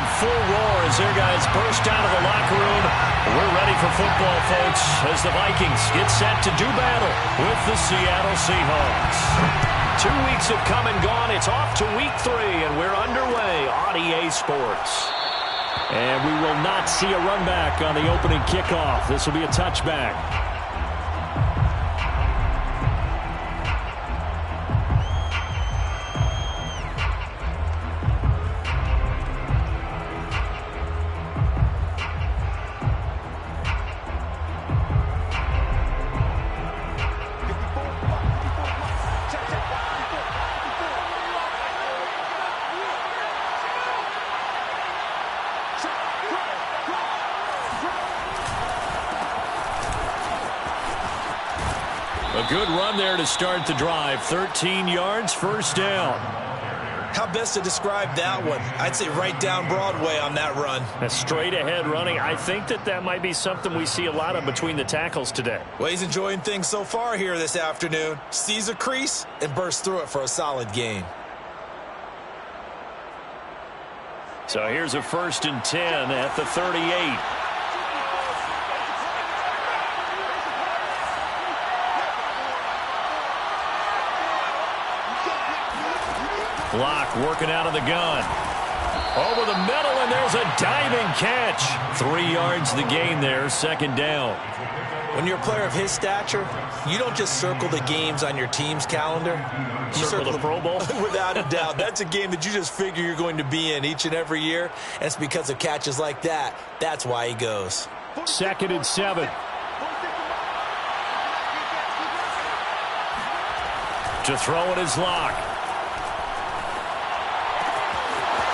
in full roar as their guys burst out of the locker room. We're ready for football, folks, as the Vikings get set to do battle with the Seattle Seahawks. 2 weeks have come and gone. It's off to week 3, and we're underway on EA Sports. And we will not see a run back on the opening kickoff. This will be a touchback. A good run there to start the drive. 13 yards, first down. How best to describe that one? I'd say right down Broadway on that run. A straight ahead running. I think that might be something we see a lot of between the tackles today. Well, he's enjoying things so far here this afternoon. Sees a crease and bursts through it for a solid gain. So here's a 1st and 10 at the 38. Block working out of the gun. Over the middle, and there's a diving catch. 3 yards the gain there, 2nd down. When you're a player of his stature, you don't just circle the games on your team's calendar. You circle the Pro Bowl? Without a doubt. That's a game that you just figure you're going to be in each and every year. And it's because of catches like that. That's why he goes. 2nd and 7. To throw it is Lock.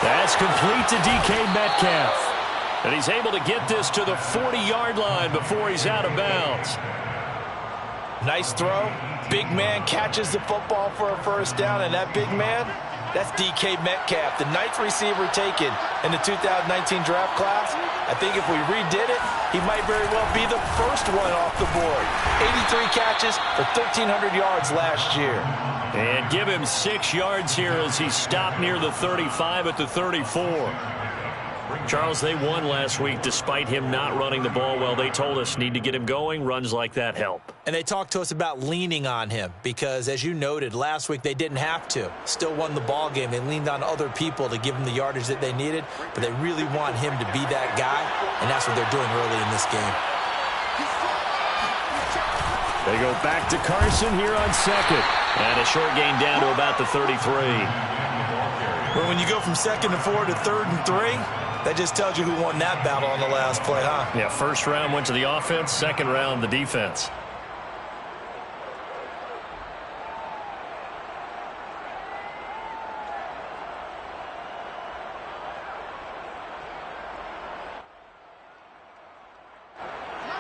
That's complete to DK Metcalf. And he's able to get this to the 40-yard line before he's out of bounds. Nice throw. Big man catches the football for a 1st down, and that big man, that's DK Metcalf, the 9th receiver taken in the 2019 draft class. I think if we redid it, he might very well be the first one off the board. 83 catches for 1,300 yards last year. And give him 6 yards here as he stopped near the 35 at the 34. Charles, they won last week despite him not running the ball well. They told us need to get him going. Runs like that help. And they talked to us about leaning on him because, as you noted, last week they didn't have to. Still won the ball game. They leaned on other people to give them the yardage that they needed, but they really want him to be that guy, and that's what they're doing early in this game. They go back to Carson here on 2nd. And a short gain down to about the 33. Well, when you go from 2nd and 4 to 3rd and 3, that just tells you who won that battle on the last play, huh? Yeah, 1st round went to the offense, 2nd round the defense.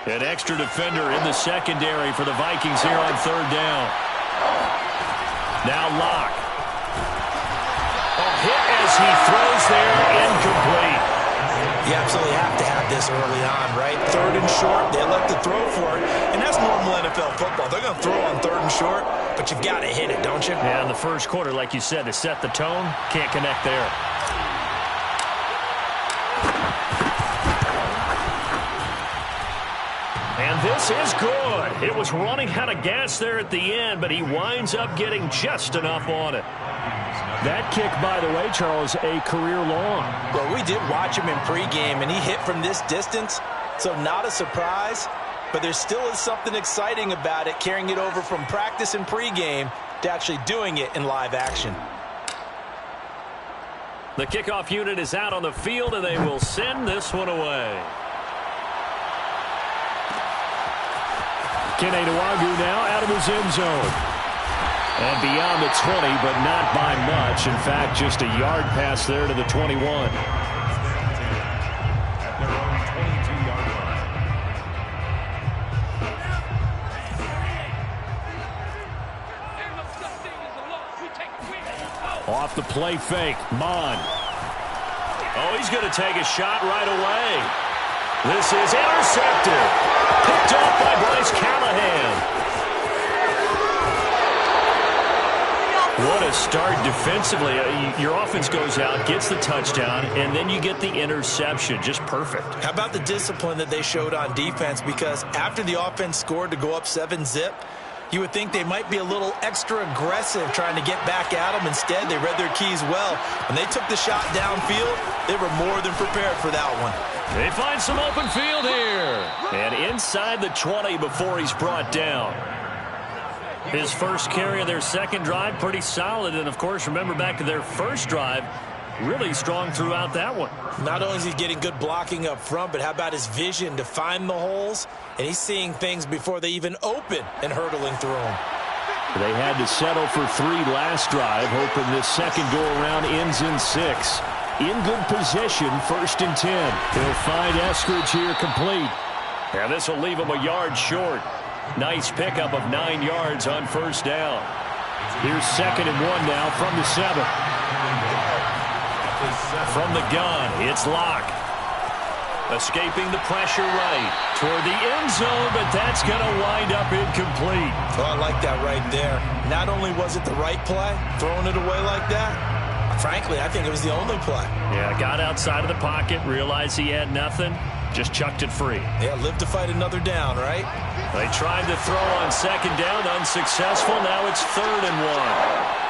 An extra defender in the secondary for the Vikings here on 3rd down. Now Lock. A hit as he throws there, incomplete. You absolutely have to have this early on, right? 3rd and short, they elect to throw for it, and that's normal NFL football. They're going to throw on 3rd and short, but you've got to hit it, don't you? Yeah, in the 1st quarter, like you said, to set the tone, can't connect there. And this is good. It was running out of gas there at the end, but he winds up getting just enough on it. That kick, by the way, Charles, a career long. Well, we did watch him in pregame, and he hit from this distance, so not a surprise. But there still is something exciting about it, carrying it over from practice and pregame to actually doing it in live action. The kickoff unit is out on the field, and they will send this one away. Kene Nwagu now out of his end zone. And beyond the 20, but not by much. In fact, just a yard pass there to the 21. Off the play fake, Mon. Oh, he's going to take a shot right away. This is intercepted. Picked off by Bryce Callahan. What a start defensively. Your offense goes out, gets the touchdown, and then you get the interception. Just perfect. How about the discipline that they showed on defense? Because after the offense scored to go up 7-zip, you would think they might be a little extra aggressive trying to get back at them. Instead, they read their keys well. When they took the shot downfield, they were more than prepared for that one. They find some open field here. And inside the 20 before he's brought down. His first carry of their second drive, pretty solid. And, of course, remember back to their first drive, really strong throughout that one. Not only is he getting good blocking up front, but how about his vision to find the holes? And he's seeing things before they even open and hurtling through them. They had to settle for 3 last drive, hoping this second go-around ends in 6. In good position, 1st and 10. He'll find Eskridge here complete. And this will leave him a yard short. Nice pickup of 9 yards on 1st down. Here's 2nd and 1 now from the 7. From the gun, it's Locke. Escaping the pressure right toward the end zone, but that's going to wind up incomplete. Oh, I like that right there. Not only was it the right play, throwing it away like that, frankly, I think it was the only play. Yeah, got outside of the pocket, realized he had nothing, just chucked it free. Yeah, live to fight another down, right? They tried to throw on 2nd down, unsuccessful. Now it's 3rd and 1.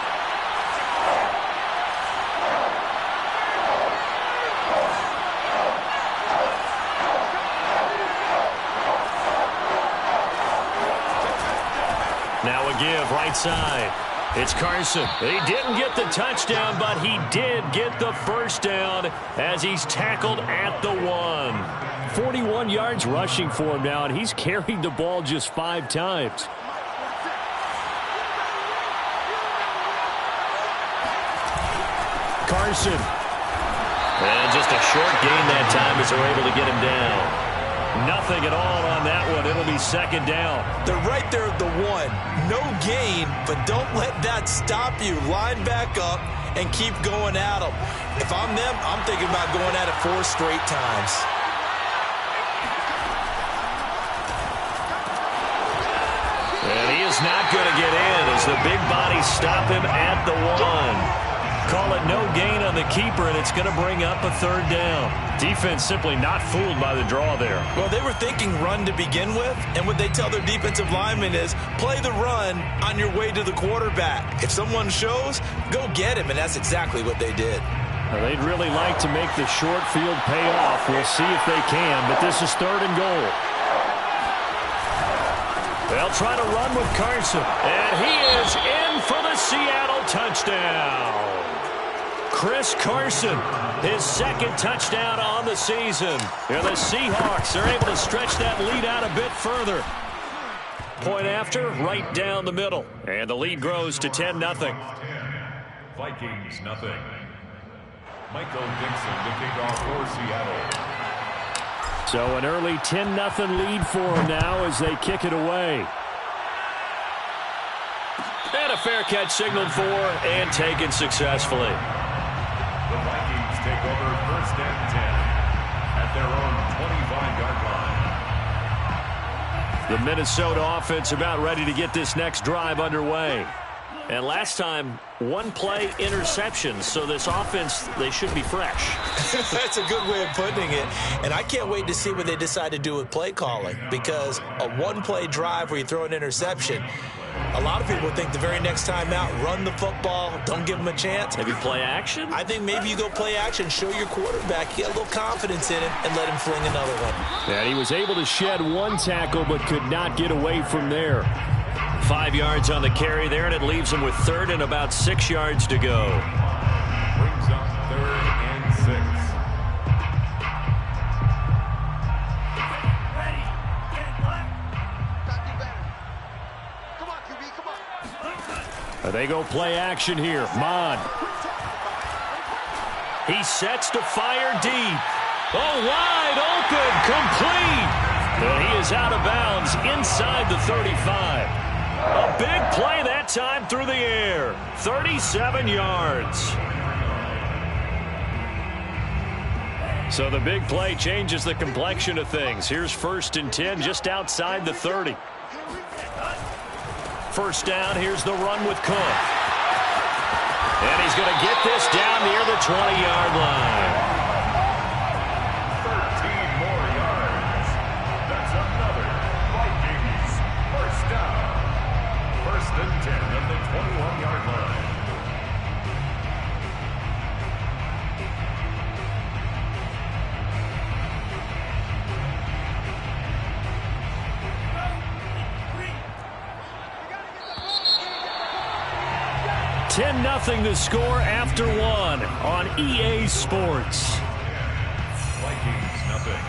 Now a give right side. It's Carson. He didn't get the touchdown, but he did get the 1st down as he's tackled at the 1. 41 yards rushing for him now, and he's carried the ball just 5 times. Carson. And just a short gain that time as they're able to get him down. Nothing at all on that one. It'll be 2nd down. They're right there at the 1. No gain, but don't let that stop you. Line back up and keep going at them. If I'm them, I'm thinking about going at it 4 straight times. And he is not going to get in as the big bodies stop him at the 1. Call it no gain on the keeper, and it's going to bring up a 3rd down. Defense simply not fooled by the draw there. Well, they were thinking run to begin with, and what they tell their defensive linemen is play the run on your way to the quarterback. If someone shows, go get him, and that's exactly what they did. Well, they'd really like to make the short field pay off. We'll see if they can, but this is 3rd and goal. They'll try to run with Carson, and he is in for the Seattle touchdown. Chris Carson, his 2nd touchdown on the season. And the Seahawks are able to stretch that lead out a bit further. Point after, right down the middle. And the lead grows to 10-0. Vikings nothing. Michael Dixon to kick off for Seattle. So an early 10-0 lead for them now as they kick it away. And a fair catch signaled for and taken successfully. The Vikings take over 1st and 10 at their own 25-yard line. The Minnesota offense about ready to get this next drive underway. And last time, 1-play interceptions, so this offense, they should be fresh. That's a good way of putting it. And I can't wait to see what they decide to do with play calling, because a 1-play drive where you throw an interception, a lot of people think the very next time out, run the football, don't give them a chance. Maybe play action? I think maybe you go play action, show your quarterback, get a little confidence in him, and let him fling another one. And he was able to shed 1 tackle, but could not get away from there. 5 yards on the carry there, and it leaves him with 3rd and about 6 yards to go. Brings up 3rd and 6. They go play action here. Mon. He sets to fire deep. Oh, wide open, complete. And he is out of bounds inside the 35. A big play that time through the air. 37 yards. So the big play changes the complexion of things. Here's 1st and 10 just outside the 30. 1st down, here's the run with Cook. going to get this down near the 20-yard line. 13 more yards. That's another Vikings first down. First and 10 at the 21-yard line. Nothing to score after one on EA Sports. Vikings nothing.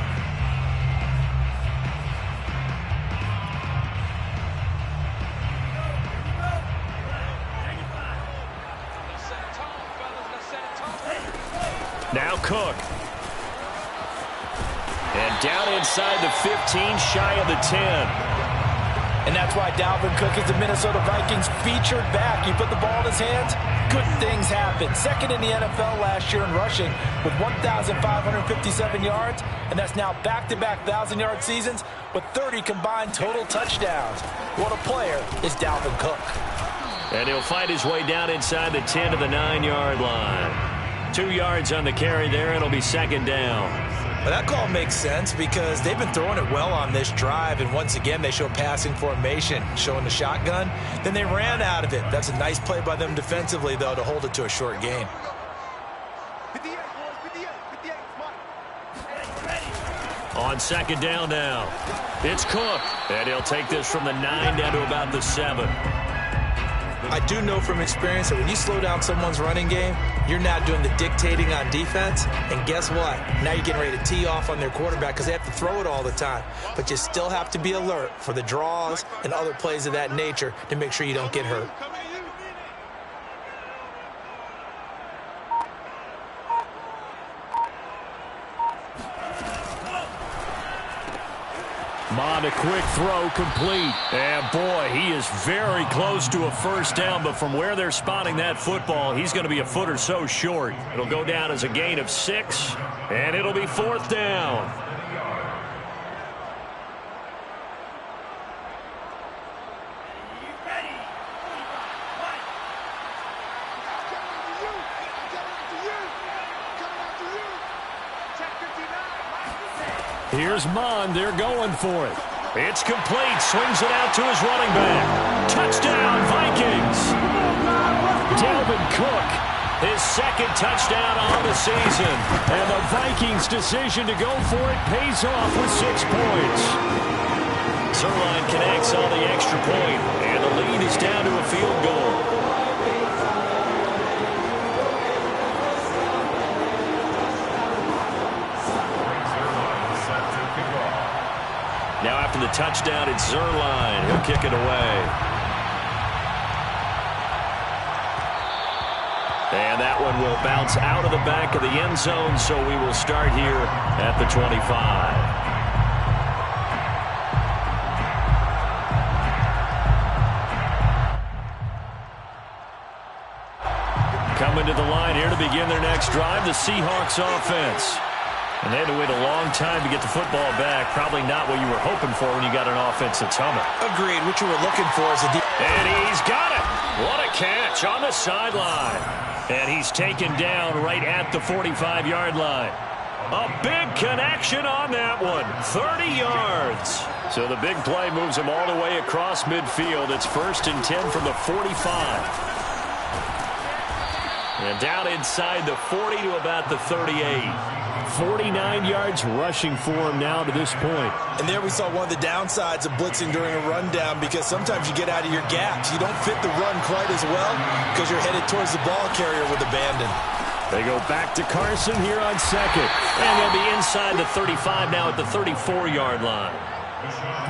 Now Cook. And down inside the 15, shy of the 10. And that's why Dalvin Cook is the Minnesota Vikings featured back. You put the ball in his hands, good things happen. Second in the NFL last year in rushing with 1,557 yards, and that's now back-to-back 1,000-yard seasons with 30 combined total touchdowns. What a player is Dalvin Cook. And he'll find his way down inside the 10 to the 9-yard line. 2 yards on the carry there, and it'll be second down. Well, that call makes sense because they've been throwing it well on this drive, and once again they show passing formation, showing the shotgun. Then they ran out of it. That's a nice play by them defensively, though, to hold it to a short gain. On second down now, it's Cook, and he'll take this from the 9 down to about the 7. I do know from experience that when you slow down someone's running game, you're not doing the dictating on defense. And guess what? Now you're getting ready to tee off on their quarterback because they have to throw it all the time. But you still have to be alert for the draws and other plays of that nature to make sure you don't get hurt. Mond, a quick throw, complete. And boy, he is very close to a first down, but from where they're spotting that football, he's going to be a foot or so short. It'll go down as a gain of 6, and it'll be fourth down. Here's Mond. They're going for it. It's complete. Swings it out to his running back. Touchdown, Vikings. Dalvin Cook, his second touchdown on the season. And the Vikings' decision to go for it pays off with 6 points. Zerline connects on the extra point, and the lead is down to a field goal. Now after the touchdown, it's Zerline. He'll kick it away. And that one will bounce out of the back of the end zone, so we will start here at the 25. Coming to the line here to begin their next drive, the Seahawks offense. And they had to wait a long time to get the football back. Probably not what you were hoping for when you got an offense that's humming. Agreed. What you were looking for is a deep. And he's got it. What a catch on the sideline. And he's taken down right at the 45-yard line. A big connection on that one. 30 yards. So the big play moves him all the way across midfield. It's first and 10 from the 45. And down inside the 40 to about the 38. 49 yards rushing for him now to this point. And there we saw one of the downsides of blitzing during a rundown because sometimes you get out of your gaps. You don't fit the run quite as well because you're headed towards the ball carrier with abandon. They go back to Carson here on second. And they'll be inside the 35 now at the 34-yard line.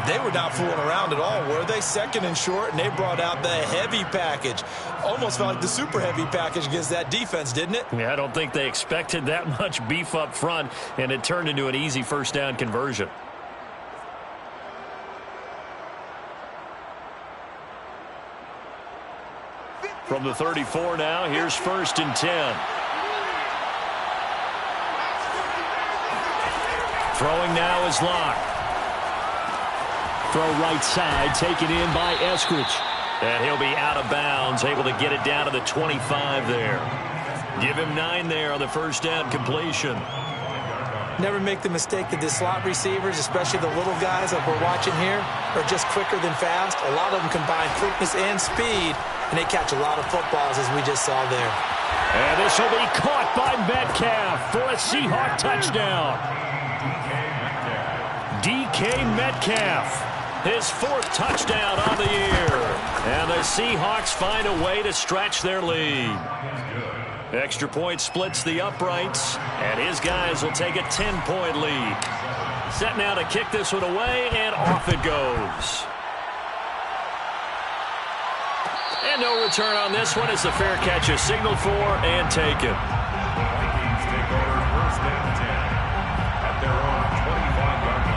They were not fooling around at all, were they? Second and short, and they brought out the heavy package. Almost felt like the super heavy package against that defense, didn't it? Yeah, I don't think they expected that much beef up front, and it turned into an easy first down conversion. From the 34 now, here's first and 10. Throwing now is Locke. Throw right side, taken in by Eskridge. And he'll be out of bounds, able to get it down to the 25 there. Give him 9 there on the first down completion. Never make the mistake that the slot receivers, especially the little guys like we're watching here, are just quicker than fast. A lot of them combine quickness and speed, and they catch a lot of footballs, as we just saw there. And this will be caught by Metcalf for a Seahawk touchdown. DK Metcalf, his 4th touchdown on the year. And the Seahawks find a way to stretch their lead. Extra point splits the uprights, and his guys will take a 10-point lead. Set now to kick this one away, and off it goes. And no return on this one as the fair catch is signaled for and taken. Vikings take over first and 10 at their own 25-yard line.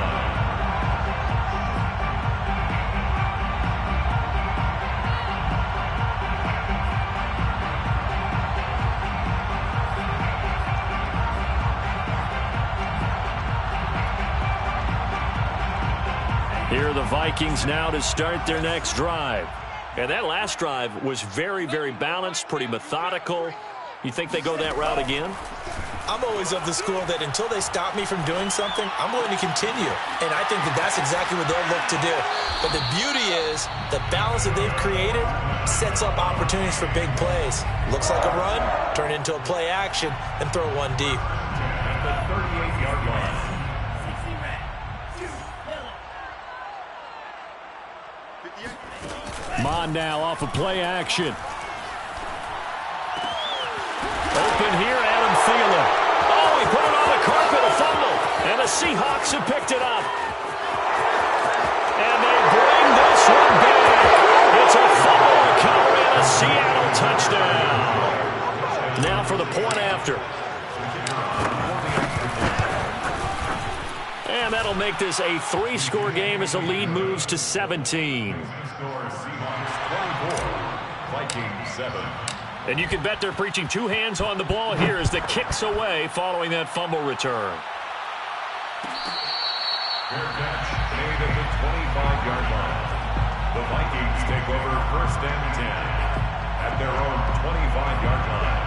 Here are the Vikings now to start their next drive. And that last drive was very, very balanced, pretty methodical. You think they go that route again? I'm always of the school that until they stop me from doing something, I'm going to continue. And I think that that's exactly what they'll look to do. But the beauty is the balance that they've created sets up opportunities for big plays. Looks like a run, turn into a play action, and throw one deep. At the 38-yard line. Mon now off of play action. Open here, Adam Thielen. Oh, he put it on the carpet, a fumble. And the Seahawks have picked it up. And they bring this one back. It's a fumble recovery and a Seattle touchdown. Now for the point after. And that'll make this a 3-score game as the lead moves to 17. Vikings 7. And you can bet they're preaching 2 hands on the ball here as the kick's away following that fumble return. Fair catch made at the 25-yard line. The Vikings take over first and 10 at their own 25-yard line.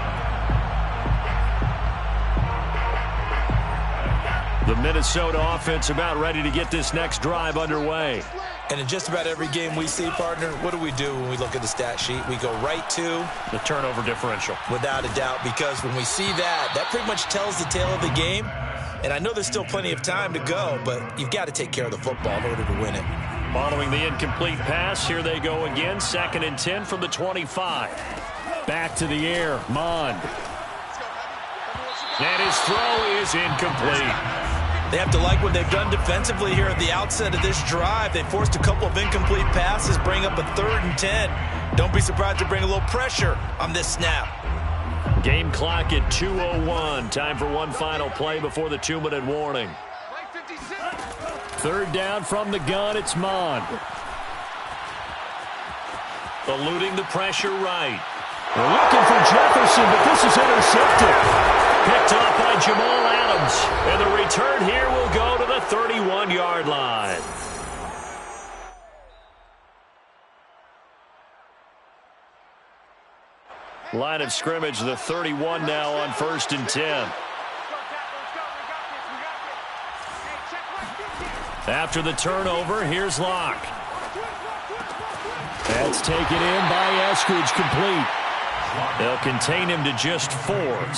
The Minnesota offense about ready to get this next drive underway. And in just about every game we see, partner, what do we do when we look at the stat sheet? We go right to the turnover differential. Without a doubt, because when we see that, that pretty much tells the tale of the game. And I know there's still plenty of time to go, but you've got to take care of the football in order to win it. Following the incomplete pass, here they go again. 2nd and 10 from the 25. Back to the air, Mond. And his throw is incomplete. They have to like what they've done defensively here at the outset of this drive. They forced a couple of incomplete passes, bring up a 3rd and 10. Don't be surprised to bring a little pressure on this snap. Game clock at 2:01. Time for one final play before the 2-minute warning. 3rd down from the gun, it's Mond. Eluding the pressure right. They're looking for Jefferson, but this is intercepted. Picked up by Jamal Adams. And the return here will go to the 31-yard line. Line of scrimmage, the 31 now on 1st and 10. After the turnover, here's Locke. That's taken in by Eskridge, complete. They'll contain him to just 4.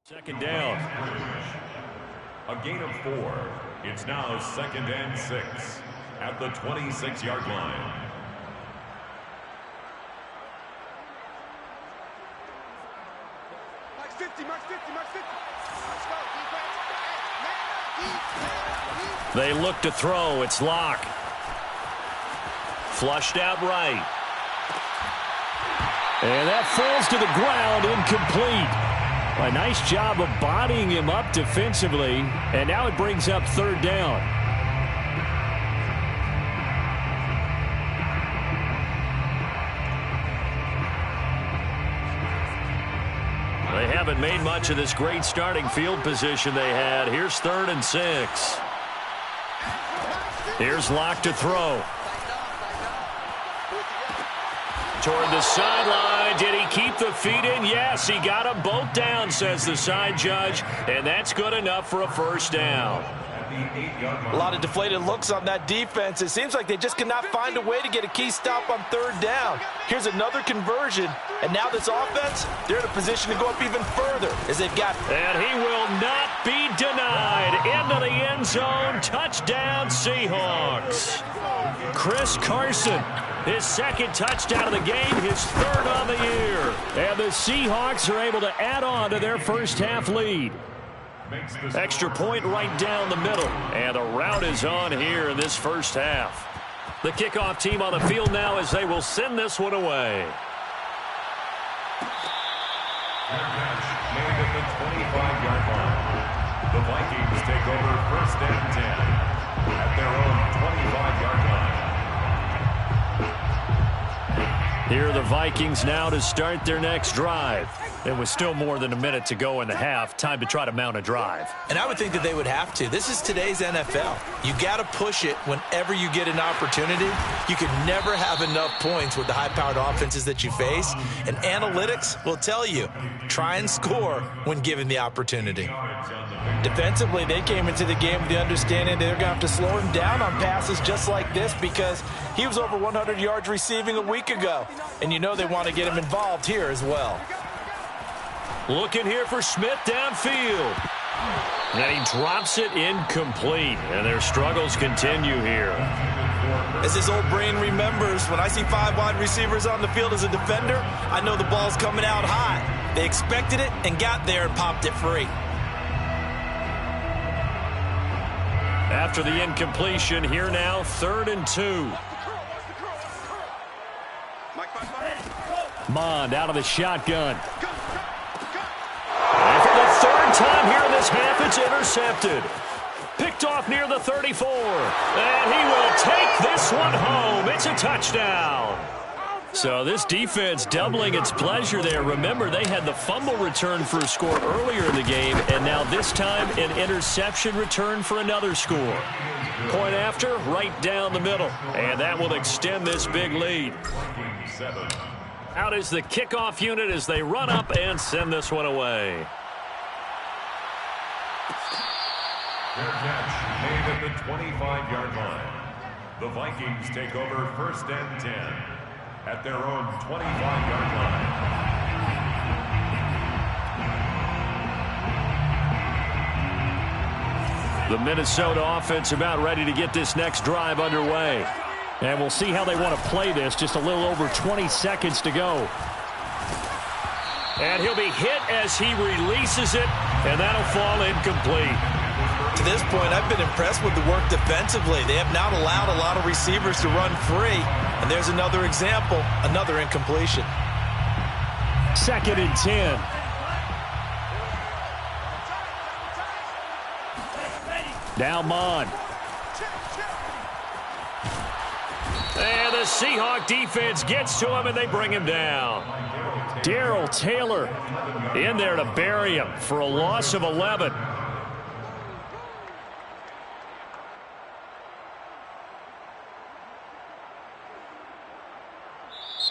Second down. A gain of 4. It's now 2nd and 6 at the 26-yard line. Mark 50, Mark 50, Mark 50. They look to throw. It's Locke. Flushed out right. And that falls to the ground, incomplete. A nice job of bodying him up defensively. And now it brings up 3rd down. They haven't made much of this great starting field position they had. Here's 3rd and 6. Here's Locke to throw. Toward the sideline. Did he keep the feet in? Yes, he got them both down, says the side judge. And that's good enough for a 1st down. A lot of deflated looks on that defense. It seems like they just cannot find a way to get a key stop on 3rd down. Here's another conversion. And now this offense, they're in a position to go up even further as they've got. And he will not be denied. Into the end zone. Touchdown, Seahawks. Chris Carson. His 2nd touchdown of the game, his 3rd on the year. And the Seahawks are able to add on to their first half lead. Extra point right down the middle. And the route is on here in this first half. The kickoff team on the field now as they will send this one away. Made at the 25-yard line. The Vikings take over 1st and 10 at their own 25-yard line. Here are the Vikings now to start their next drive. And with still more than a minute to go in the half, time to try to mount a drive. And I would think that they would have to. This is today's NFL. You got to push it whenever you get an opportunity. You can never have enough points with the high-powered offenses that you face. And analytics will tell you, try and score when given the opportunity. Defensively, they came into the game with the understanding they're going to have to slow him down on passes just like this because he was over 100 yards receiving a week ago. And you know they want to get him involved here as well. Looking here for Smith downfield. And he drops it incomplete. And their struggles continue here. As his old brain remembers, when I see 5 wide receivers on the field as a defender, I know the ball's coming out high. They expected it and got there and popped it free. After the incompletion, here now, 3rd and 2. Mond out of the shotgun. And for the 3rd time here in this half, it's intercepted. Picked off near the 34. And he will take this one home. It's a touchdown. So this defense doubling its pleasure there. Remember, they had the fumble return for a score earlier in the game, and now this time an interception return for another score. Point after, right down the middle. And that will extend this big lead. Out is the kickoff unit as they run up and send this one away. Their catch made at the 25-yard line. The Vikings take over 1st and 10 at their own 25-yard line. The Minnesota offense about ready to get this next drive underway. And we'll see how they want to play this. Just a little over 20 seconds to go. And he'll be hit as he releases it, and that'll fall incomplete. To this point, I've been impressed with the work defensively. They have not allowed a lot of receivers to run free. And there's another example, another incompletion. 2nd and 10. Now Mond. And the Seahawk defense gets to him, and they bring him down. Darrell Taylor in there to bury him for a loss of 11.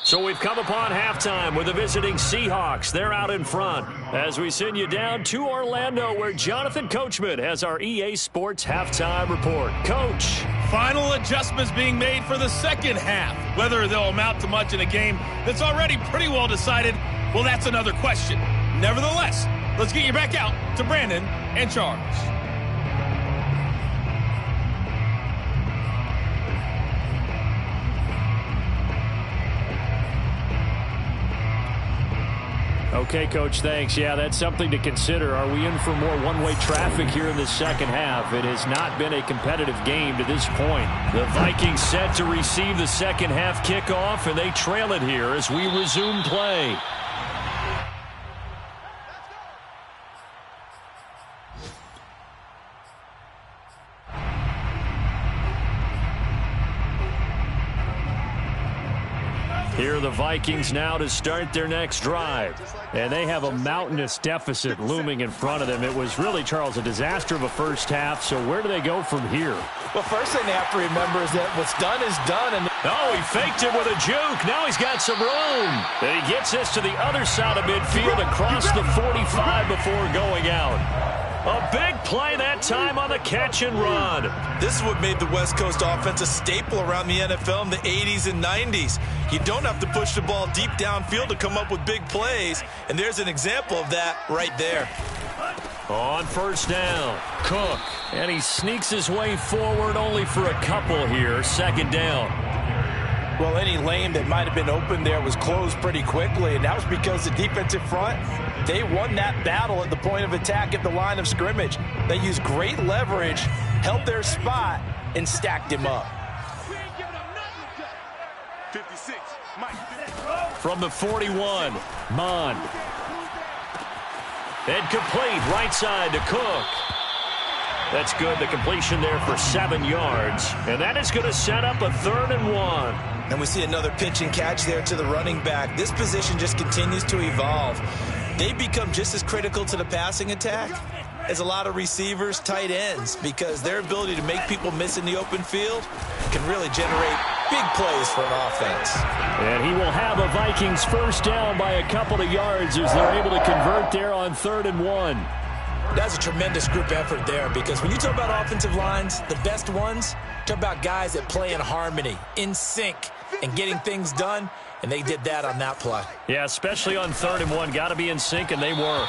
So we've come upon halftime with the visiting Seahawks. They're out in front as we send you down to Orlando, where Jonathan Coachman has our EA Sports halftime report. Coach. Final adjustments being made for the second half. Whether they'll amount to much in a game that's already pretty well decided, well, that's another question. Nevertheless, let's get you back out to Brandon and Charles. Okay, Coach, thanks. Yeah, that's something to consider. Are we in for more one-way traffic here in the second half? It has not been a competitive game to this point. The Vikings set to receive the second half kickoff, and they trail it here as we resume play. Here are the Vikings now to start their next drive. And they have a mountainous deficit looming in front of them. It was really, Charles, a disaster of a first half. So where do they go from here? Well, first thing they have to remember is that what's done is done. And oh, he faked it with a juke. Now he's got some room. And he gets this to the other side of midfield across the 45 before going out. A big play that time on the catch and run. This is what made the West Coast offense a staple around the NFL in the 80s and 90s. You don't have to push the ball deep downfield to come up with big plays, and there's an example of that right there. On first down, Cook, and he sneaks his way forward only for a couple here. Second down. Well, any lane that might have been open there was closed pretty quickly, and that was because the defensive front, they won that battle at the point of attack at the line of scrimmage. They used great leverage, held their spot, and stacked him up. 56, from the 41, Mond. And complete right side to Cook. That's good. The completion there for 7 yards. And that is going to set up a 3rd and 1. And we see another pitch and catch there to the running back. This position just continues to evolve. They become just as critical to the passing attack as a lot of receivers, tight ends, because their ability to make people miss in the open field can really generate big plays for an offense. And he will have a Vikings first down by a couple of yards as they're able to convert there on 3rd and 1. That's a tremendous group effort there, because when you talk about offensive lines, the best ones, talk about guys that play in harmony, in sync, and getting things done, and they did that on that play. Yeah, especially on 3rd and 1. Got to be in sync, and they were.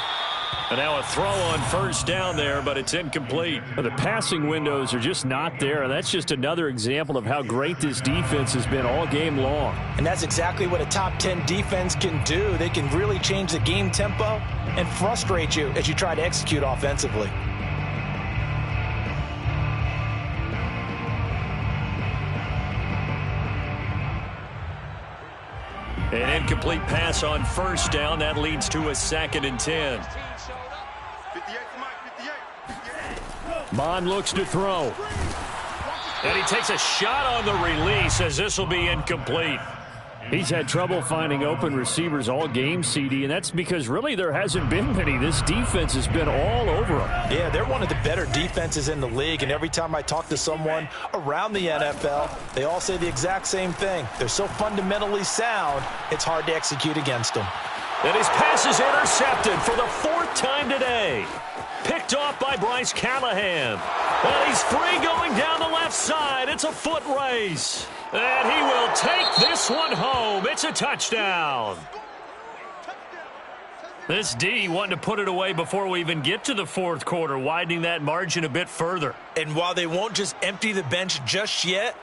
And now a throw on first down there, but it's incomplete. The passing windows are just not there, and that's just another example of how great this defense has been all game long. And that's exactly what a top 10 defense can do. They can really change the game tempo and frustrate you as you try to execute offensively. An incomplete pass on first down. That leads to a 2nd and 10. Mond looks to throw. And he takes a shot on the release as this will be incomplete. He's had trouble finding open receivers all game, CD, and that's because really there hasn't been many. This defense has been all over them. Yeah, they're one of the better defenses in the league, and every time I talk to someone around the NFL, they all say the exact same thing. They're so fundamentally sound, it's hard to execute against them. And his pass is intercepted for the 4th time today. Picked off by Bryce Callahan. And he's free going down the left side. It's a foot race. And he will take this one home. It's a touchdown. This D wanting to put it away before we even get to the 4th quarter, widening that margin a bit further. And while they won't just empty the bench just yet,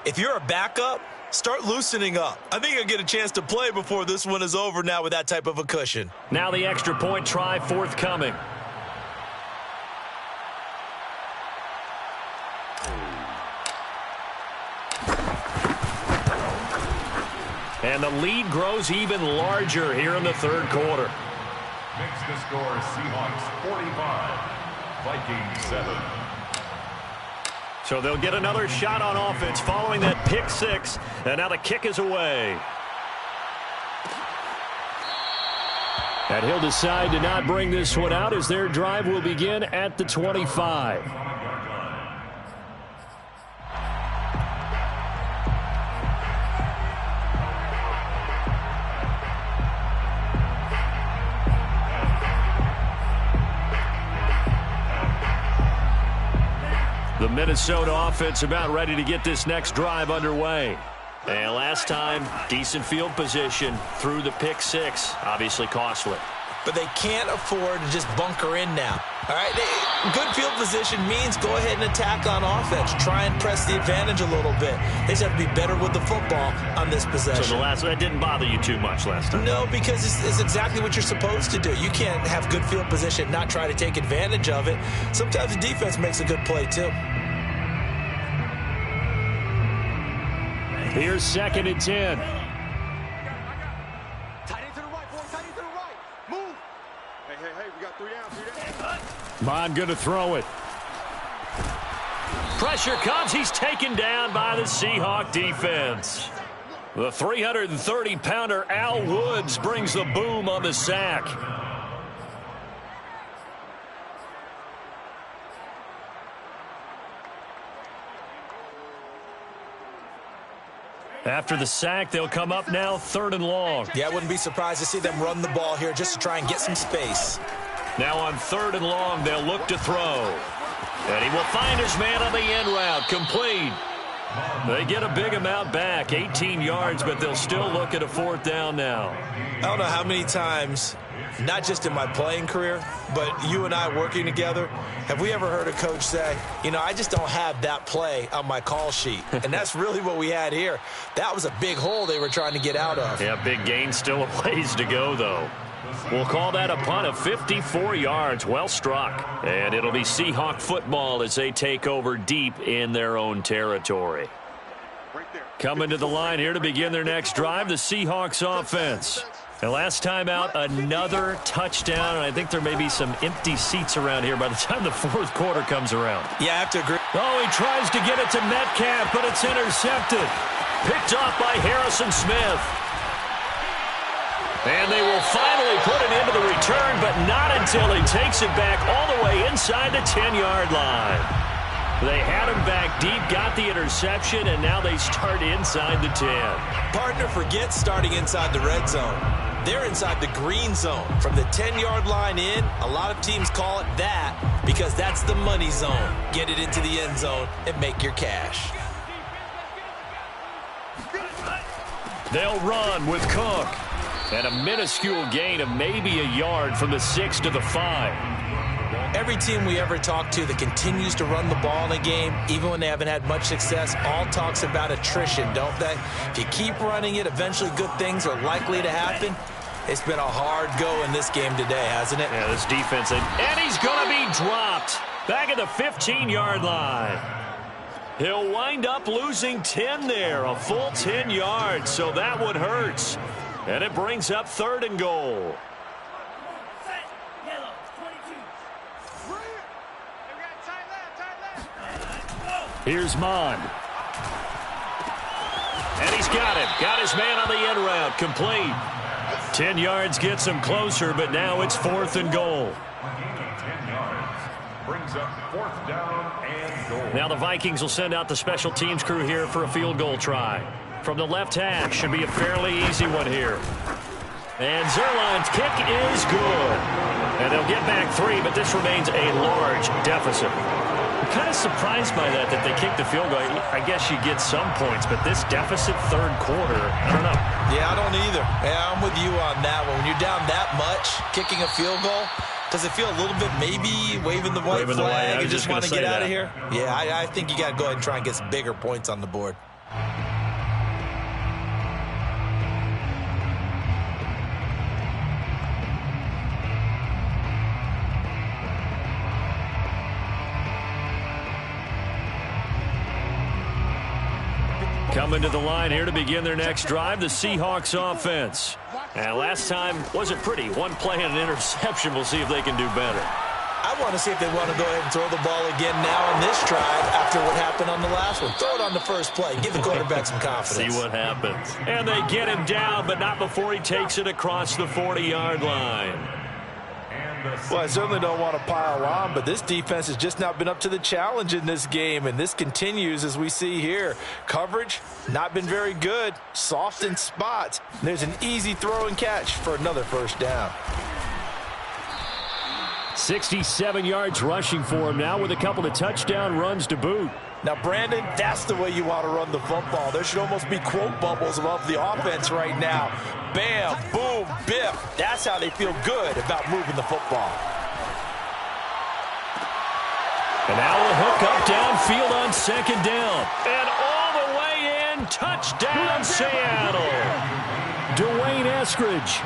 if you're a backup, start loosening up. I think you'll get a chance to play before this one is over now with that type of a cushion. Now the extra point try forthcoming. And the lead grows even larger here in the 3rd quarter. Makes the score Seahawks 45, Vikings 7. So they'll get another shot on offense following that pick 6. And now the kick is away. And he'll decide to not bring this one out as their drive will begin at the 25. The Minnesota offense about ready to get this next drive underway. And last time, decent field position through the pick 6. Obviously costly. but they can't afford to just bunker in now. All right, good field position means go ahead and attack on offense. Try and press the advantage a little bit. They just have to be better with the football on this possession. So that didn't bother you too much last time? No, because it's exactly what you're supposed to do. You can't have good field position, not try to take advantage of it. Sometimes the defense makes a good play, too. Here's 2nd and 10. Tight end to the right, boy. Tight end to the right. Move. Hey, we got 3 down. Bond going to throw it. Pressure comes. He's taken down by the Seahawk defense. The 330-pounder Al Woods brings the boom on the sack. After the sack, they'll come up now 3rd and long. Yeah, I wouldn't be surprised to see them run the ball here just to try and get some space. Now on 3rd and long, they'll look to throw. And he will find his man on the end route. Complete. They get a big amount back, 18 yards, but they'll still look at a 4th down now. I don't know how many times, not just in my playing career, but you and I working together, have we ever heard a coach say, you know, I just don't have that play on my call sheet. And that's really what we had here. That was a big hole they were trying to get out of. Yeah, big gain, still a ways to go, though. We'll call that a punt of 54 yards. Well struck. And it'll be Seahawk football as they take over deep in their own territory. Coming to the line here to begin their next drive, the Seahawks offense. And last time out, another touchdown, and I think there may be some empty seats around here by the time the 4th quarter comes around. Yeah, I have to agree. Oh, he tries to get it to Metcalf, but it's intercepted. Picked off by Harrison Smith. And they will finally put it into the return, but not until he takes it back all the way inside the 10-yard line. They had him back deep, got the interception, and now they start inside the 10. Partner forgets starting inside the red zone. They're inside the green zone. From the 10-yard line in, a lot of teams call it that because that's the money zone. Get it into the end zone and make your cash. They'll run with Cook. And a minuscule gain of maybe a yard from the 6 to the 5. Every team we ever talk to that continues to run the ball in a game, even when they haven't had much success, all talks about attrition, don't they? If you keep running it, eventually good things are likely to happen. It's been a hard go in this game today, hasn't it? Yeah, this defense. And he's going to be dropped back at the 15-yard line. He'll wind up losing 10 there, a full 10 yards, so that one hurts. And it brings up 3rd and goal. Here's Mond. And he's got him. Got his man on the end route. Complete. 10 yards gets him closer, but now it's 4th and goal. 10 yards. Brings up 4th down and goal. Now the Vikings will send out the special teams crew here for a field goal try. From the left hash, should be a fairly easy one here. And Zerline's kick is good. And they'll get back 3, but this remains a large deficit. I'm kind of surprised by that they kicked the field goal. I guess you get some points, but this deficit 3rd quarter, I don't know. Yeah, I don't either. Yeah, I'm with you on that one. When you're down that much, kicking a field goal, does it feel a little bit maybe waving the white flag and just want to get out of here? Yeah, I think you got to go ahead and try and get some bigger points on the board. Coming to the line here to begin their next drive, the Seahawks offense. And last time wasn't pretty. One play and an interception. We'll see if they can do better. I want to see if they want to go ahead and throw the ball again now on this drive after what happened on the last one. Throw it on the first play. Give the quarterback some confidence. See what happens. And they get him down, but not before he takes it across the 40-yard line. Well, I certainly don't want to pile on, but this defense has just not been up to the challenge in this game, and this continues as we see here. Coverage, not been very good. Soft in spots. There's an easy throw and catch for another 1st down. 67 yards rushing for him now with a couple of touchdown runs to boot. Now, Brandon, that's the way you want to run the football. There should almost be quote bubbles above the offense right now. Bam, boom, biff. That's how they feel good about moving the football. And now a hook up downfield on second down. And all the way in, touchdown Seattle. Dwayne Eskridge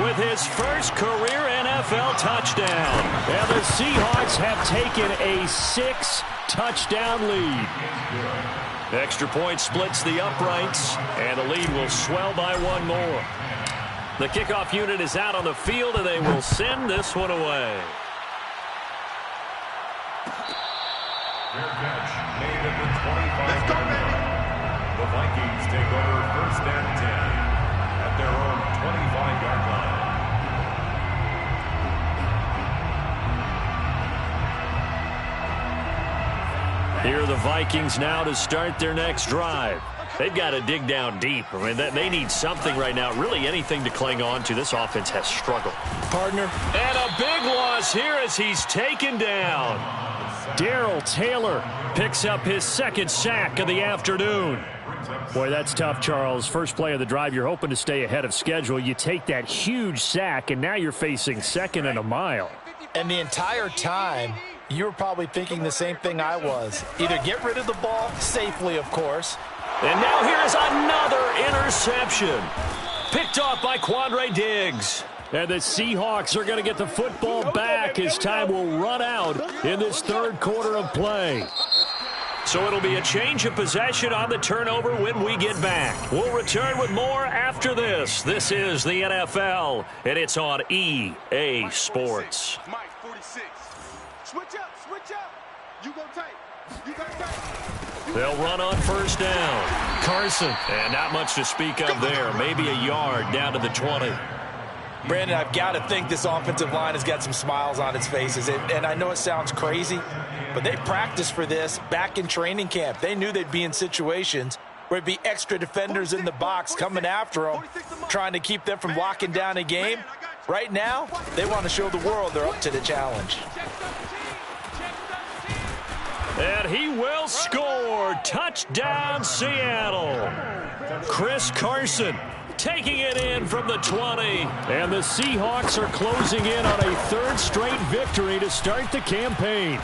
with his first career NFL touchdown. And the Seahawks have taken a 6-touchdown lead. Extra point splits the uprights, and the lead will swell by one more. The kickoff unit is out on the field, and they will send this one away. Fair catch made at the 25-yard line. The Vikings take over first and 10 at their own 25-yard line. Here are the Vikings now to start their next drive. They've got to dig down deep. I mean, they need something right now, really anything to cling on to. This offense has struggled. Partner. And a big loss here as he's taken down. Darrell Taylor picks up his second sack of the afternoon. Boy, that's tough, Charles. First play of the drive, you're hoping to stay ahead of schedule. You take that huge sack, and now you're facing second and a mile. And the entire time, you were probably thinking the same thing I was. Either get rid of the ball safely, of course. And now here's another interception. Picked off by Quandre Diggs. And the Seahawks are going to get the football back as time will run out in this third quarter of play. So it'll be a change of possession on the turnover when we get back. We'll return with more after this. This is the NFL, and it's on EA Sports. Mike, 46. Switch up. You go tight. You go tight. They'll run on first down. Carson, and not much to speak of there. Maybe a yard down to the 20. Brandon, I've got to think this offensive line has got some smiles on its faces. And I know it sounds crazy, but they practiced for this back in training camp. They knew they'd be in situations where it'd be extra defenders in the box coming after them, trying to keep them from locking down a game. Right now, they want to show the world they're up to the challenge. And he will score. Touchdown, Seattle. Chris Carson taking it in from the 20. And the Seahawks are closing in on a third straight victory to start the campaign.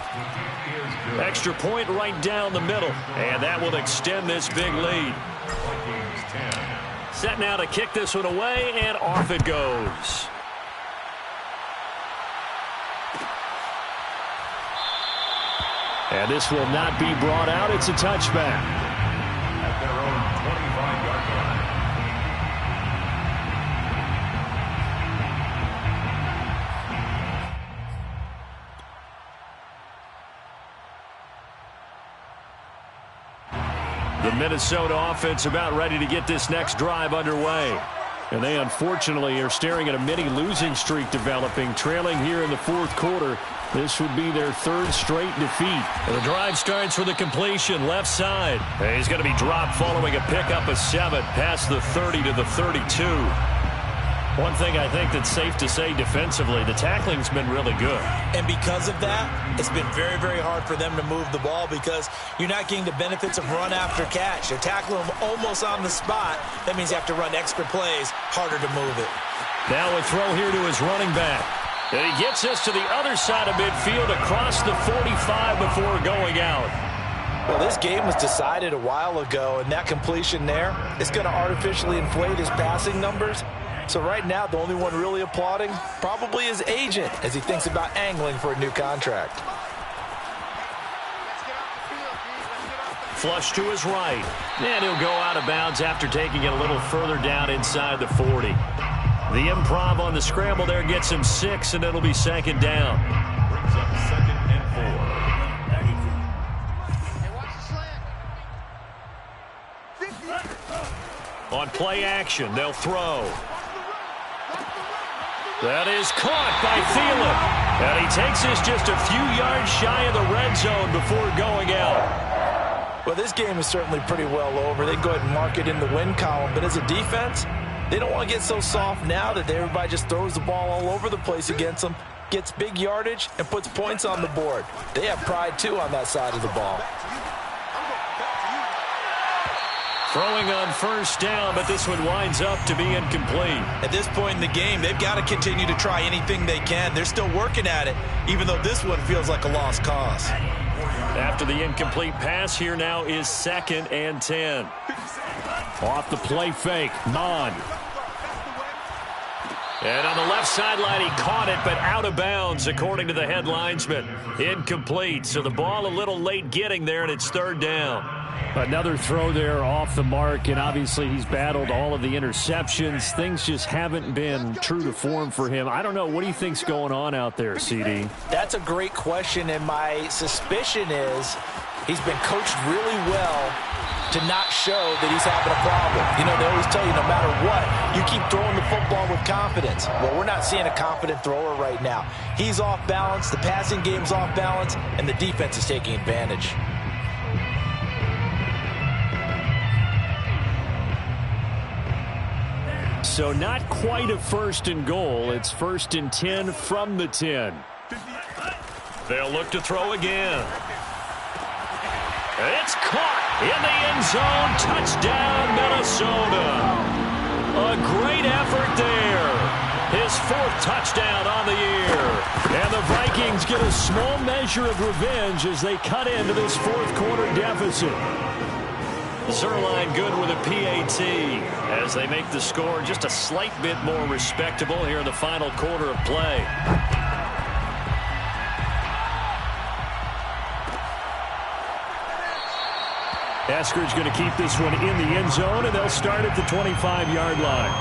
Extra point right down the middle. And that will extend this big lead. Set now to kick this one away, and off it goes. And this will not be brought out. It's a touchback. At their own 25-yard line. The Minnesota offense about ready to get this next drive underway. And they unfortunately are staring at a mini losing streak developing, trailing here in the fourth quarter. This would be their third straight defeat. And the drive starts with a completion left side. And he's going to be dropped following a pickup of 7 past the 30 to the 32. One thing I think that's safe to say defensively, the tackling's been really good. And because of that, it's been very, very hard for them to move the ball because you're not getting the benefits of run after catch. You're tackling them almost on the spot. That means you have to run extra plays, harder to move it. Now a throw here to his running back. And he gets us to the other side of midfield across the 45 before going out. Well, this game was decided a while ago, and that completion there is going to artificially inflate his passing numbers. So right now, the only one really applauding probably his agent as he thinks about angling for a new contract. Flush to his right. And he'll go out of bounds after taking it a little further down inside the 40. The improv on the scramble there gets him 6, and it'll be second down. Brings up 2nd and 4. On play action, they'll throw. That is caught by Thielen. And he takes us just a few yards shy of the red zone before going out. Well, this game is certainly pretty well over. They go ahead and mark it in the win column. But as a defense, they don't want to get so soft now that everybody just throws the ball all over the place against them, gets big yardage, and puts points on the board. They have pride, too, on that side of the ball. Throwing on first down, but this one winds up to be incomplete. At this point in the game, they've got to continue to try anything they can. They're still working at it, even though this one feels like a lost cause. After the incomplete pass, here now is 2nd and 10. Off the play fake, Mon. And on the left sideline, he caught it, but out of bounds, according to the head linesman. Incomplete, so the ball a little late getting there, and it's 3rd down. Another throw there off the mark, and obviously he's battled all of the interceptions. Things just haven't been true to form for him. I don't know. What do you think's going on out there, CD? That's a great question, and my suspicion is he's been coached really well to not show that he's having a problem. You know, they always tell you no matter what, you keep throwing the football with confidence. Well, we're not seeing a confident thrower right now. He's off balance, the passing game's off balance, and the defense is taking advantage. So not quite a 1st and goal. It's 1st and 10 from the 10. They'll look to throw again. It's caught in the end zone. Touchdown, Minnesota. A great effort there. His 4th touchdown on the year. And the Vikings get a small measure of revenge as they cut into this 4th quarter deficit. Zerline good with a PAT as they make the score just a slight bit more respectable here in the final quarter of play. Eskridge going to keep this one in the end zone, and they'll start at the 25-yard line.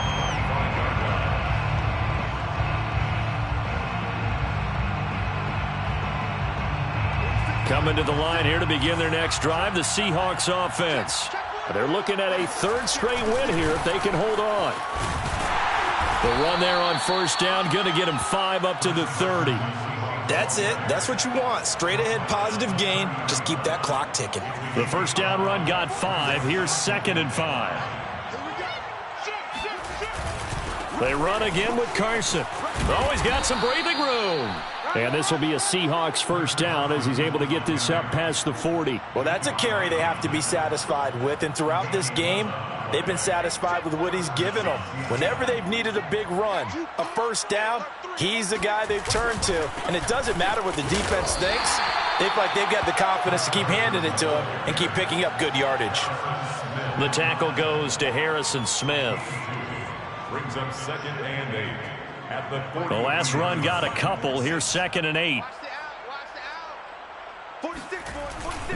Coming to the line here to begin their next drive, the Seahawks offense. They're looking at a 3rd straight win here if they can hold on. The run there on first down, going to get them 5 up to the 30. That's it. That's what you want. Straight ahead positive gain. Just keep that clock ticking. The first down run got 5. Here's 2nd and 5. They run again with Carson. Oh, he's got some breathing room. And this will be a Seahawks first down as he's able to get this up past the 40. Well, that's a carry they have to be satisfied with. And throughout this game, they've been satisfied with what he's given them. Whenever they've needed a big run, a first down, he's the guy they've turned to. And it doesn't matter what the defense thinks. They feel like they've got the confidence to keep handing it to him and keep picking up good yardage. The tackle goes to Harrison Smith. Brings up 2nd and 8. At the 40. The last run got a couple. Here's 2nd and 8.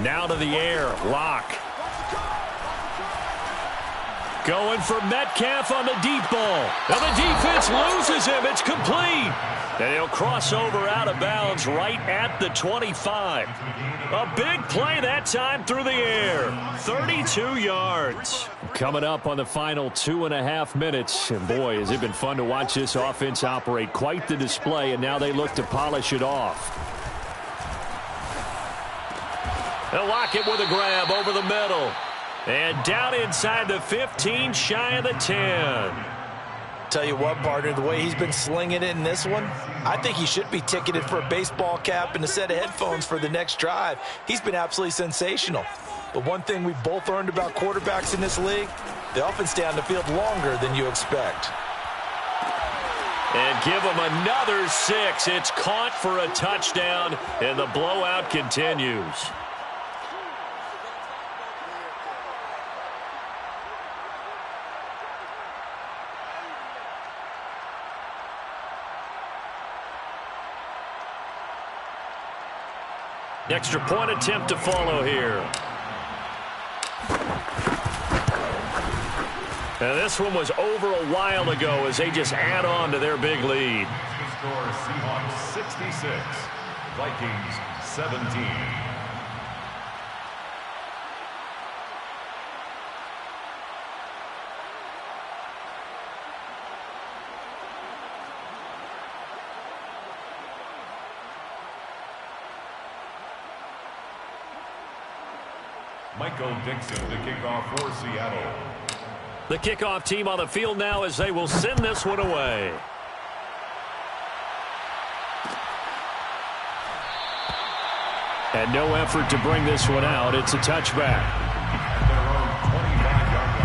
Now to the air. Lock. Going for Metcalf on the deep ball. And the defense loses him. It's complete. And he'll cross over out of bounds right at the 25. A big play that time through the air. 32 yards. Coming up on the final 2.5 minutes. And boy, has it been fun to watch this offense operate. Quite the display, and now they look to polish it off. They'll lock it with a grab over the middle. And down inside the 15, shy of the 10. Tell you what, partner, the way he's been slinging it in this one, I think he should be ticketed for a baseball cap and a set of headphones for the next drive. He's been absolutely sensational. But one thing we've both learned about quarterbacks in this league, they often stay on the field longer than you expect. And give him another 6. It's caught for a touchdown, and the blowout continues. Extra point attempt to follow here. And this one was over a while ago as they just add on to their big lead. The score, Seahawks 66, Vikings 17. Michael Dixon to kick off for Seattle. The kickoff team on the field now as they will send this one away. And no effort to bring this one out. It's a touchback. At their own 25-yard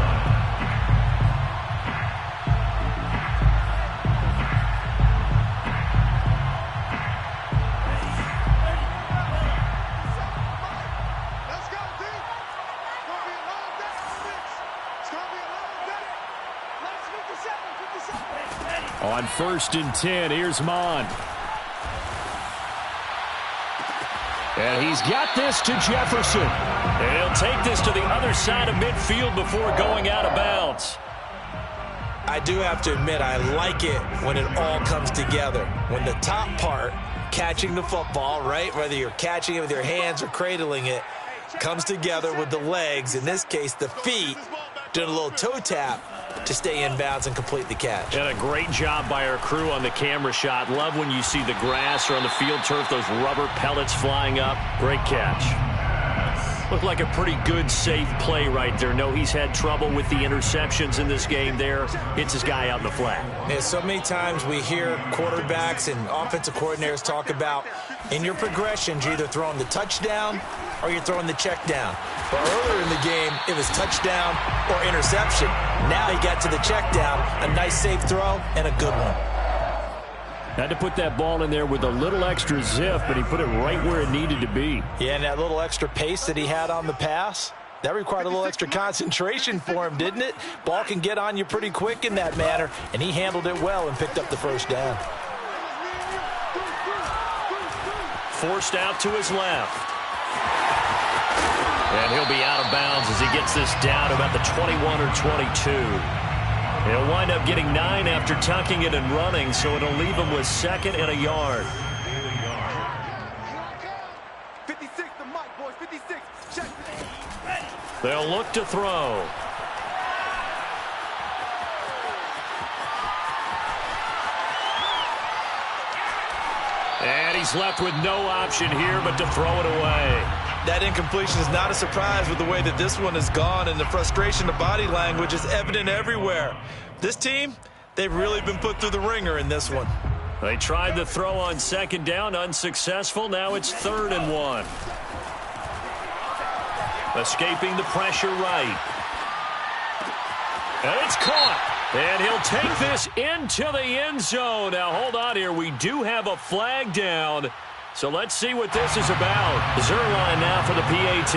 On 1st and 10, here's Mon. And he's got this to Jefferson. And he'll take this to the other side of midfield before going out of bounds. I do have to admit, I like it when it all comes together. When the top part, catching the football, right, whether you're catching it with your hands or cradling it, comes together with the legs, in this case the feet, doing a little toe tap to stay in bounds and complete the catch. And a great job by our crew on the camera shot. Love when you see the grass or on the field turf, those rubber pellets flying up. Great catch. Looked like a pretty good, safe play right there. No, he's had trouble with the interceptions in this game there. Hits his guy out in the flat. Yeah, so many times we hear quarterbacks and offensive coordinators talk about in your progressions, you're either throwing the touchdown or you're throwing the check down. But earlier in the game, it was touchdown or interception. Now he got to the check down, a nice safe throw, and a good one. Had to put that ball in there with a little extra zip, but he put it right where it needed to be. Yeah, and that little extra pace that he had on the pass, that required a little extra concentration for him, didn't it? Ball can get on you pretty quick in that manner, and he handled it well and picked up the first down. Forced out to his left. And he'll be out of bounds as he gets this down about the 21 or 22. He'll wind up getting 9 after tucking it and running, so it'll leave him with 2nd and a yard. 56 to Mike, boys, 56. Check. They'll look to throw. And he's left with no option here but to throw it away. That incompletion is not a surprise with the way that this one has gone, and the frustration, the body language is evident everywhere. This team, they've really been put through the ringer in this one. They tried the throw on 2nd down, unsuccessful. Now it's 3rd and 1. Escaping the pressure right. And it's caught. And he'll take this into the end zone. Now, hold on here. We do have a flag down. So let's see what this is about. Zerline now for the PAT.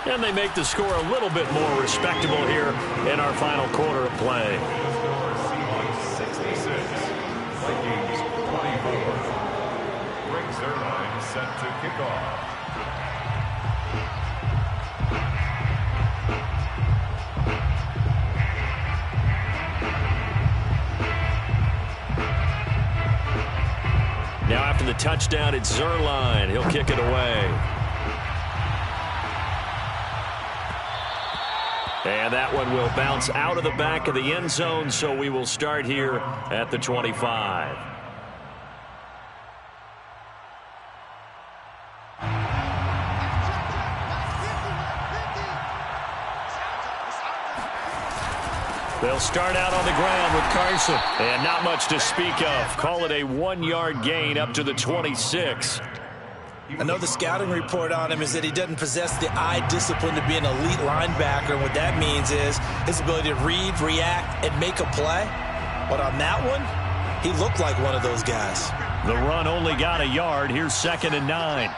And they make the score a little bit more respectable here in our final quarter of play. Seahawks 66, Vikings 24. Greg Zerline set to kick off. Now after the touchdown, it's Zerline. He'll kick it away. And that one will bounce out of the back of the end zone, so we will start here at the 25. They'll start out on the ground with Carson. And not much to speak of. Call it a 1-yard gain up to the 26. I know the scouting report on him is that he doesn't possess the eye discipline to be an elite linebacker. And what that means is his ability to read, react, and make a play. But on that one, he looked like one of those guys. The run only got a yard. Here's 2nd and 9.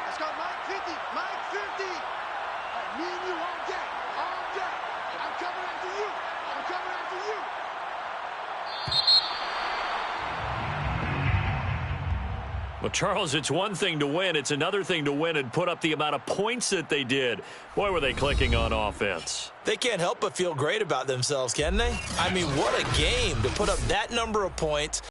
Let's go, Mike 50. Mike 50. Me and you all day. All day. I'm coming after you. I'm coming after you. Well, Charles, it's one thing to win. It's another thing to win and put up the amount of points that they did. Boy, were they clicking on offense. They can't help but feel great about themselves, can they? I mean, what a game to put up that number of points.